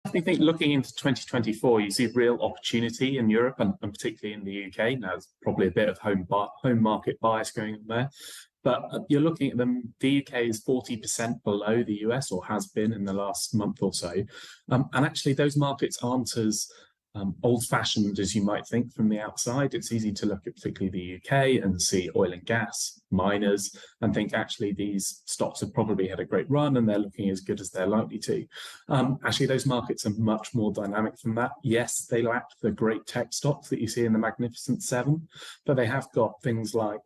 think looking into 2024, you see real opportunity in Europe and particularly in the UK. Now, there's probably a bit of home market bias going on there. But you're looking at them, the UK is 40% below the US, or has been in the last month or so. And actually, those markets aren't as old-fashioned as you might think from the outside. It's easy to look at particularly the UK and see oil and gas, miners, and think actually these stocks have probably had a great run and they're looking as good as they're likely to. Actually, those markets are much more dynamic than that. Yes, they lack the great tech stocks that you see in the Magnificent Seven, but they have got things like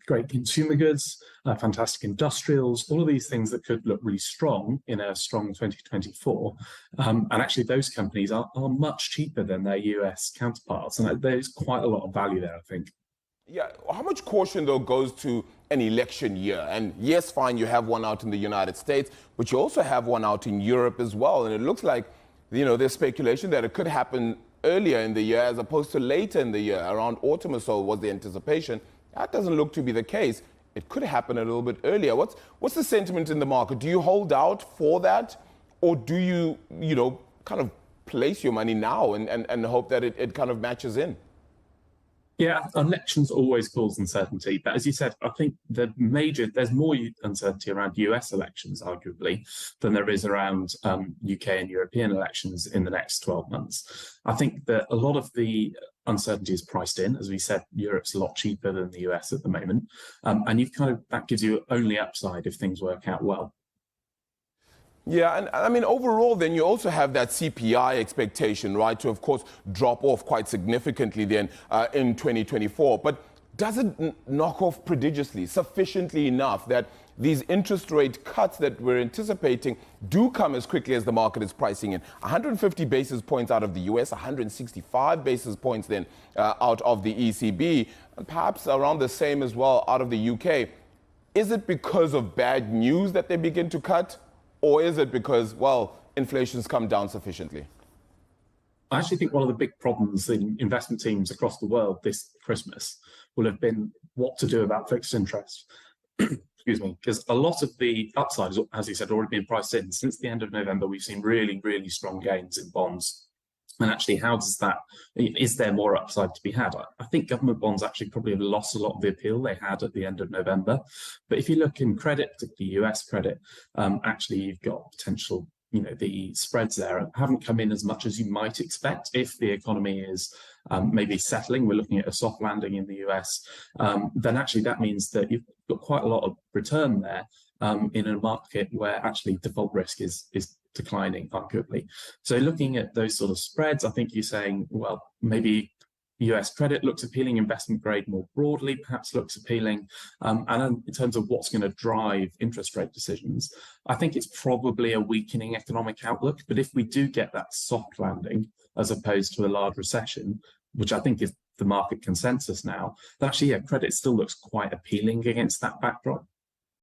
great consumer goods, fantastic industrials, all of these things that could look really strong in a strong 2024. And actually, those companies are much cheaper than their US counterparts. And there's quite a lot of value there, I think. Yeah, how much caution, though, goes to an election year? And yes, fine, you have one out in the United States, but you also have one out in Europe as well. And it looks like, there's speculation that it could happen earlier in the year as opposed to later in the year. Around autumn or so was the anticipation. That doesn't look to be the case. It could happen a little bit earlier. What's the sentiment in the market? Do you hold out for that? Or do you, kind of place your money now and hope that it kind of matches in? Yeah, elections always cause uncertainty. But as you said, I think there's more uncertainty around US elections, arguably, than there is around UK and European elections in the next 12 months. I think that a lot of the uncertainty is priced in. As we said, Europe's a lot cheaper than the US at the moment. And that gives you only upside if things work out well. Yeah, and I mean, overall, then you also have that CPI expectation, right, to, of course, drop off quite significantly then in 2024. But does it knock off prodigiously, sufficiently enough that these interest rate cuts that we're anticipating do come as quickly as the market is pricing in? 150 basis points out of the US, 165 basis points then out of the ECB, and perhaps around the same as well out of the UK. Is it because of bad news that they begin to cut? Or is it because, inflation's come down sufficiently? I actually think one of the big problems in investment teams across the world this Christmas will have been what to do about fixed interest. Excuse me, because a lot of the upside, as you said, already been priced in. Since the end of November, we've seen really, really strong gains in bonds. And actually, is there more upside to be had? I think government bonds actually probably have lost a lot of the appeal they had at the end of November. But if you look in credit, particularly US credit, actually you've got potential, the spreads there haven't come in as much as you might expect if the economy is maybe settling. We're looking at a soft landing in the US. Then actually that means that you've got quite a lot of return there in a market where actually default risk is declining arguably. So looking at those sort of spreads, I think you're saying, maybe US credit looks appealing, investment grade more broadly perhaps looks appealing. And then in terms of what's going to drive interest rate decisions, I think it's probably a weakening economic outlook. But if we do get that soft landing as opposed to a large recession, which I think is the market consensus now, then actually, credit still looks quite appealing against that backdrop.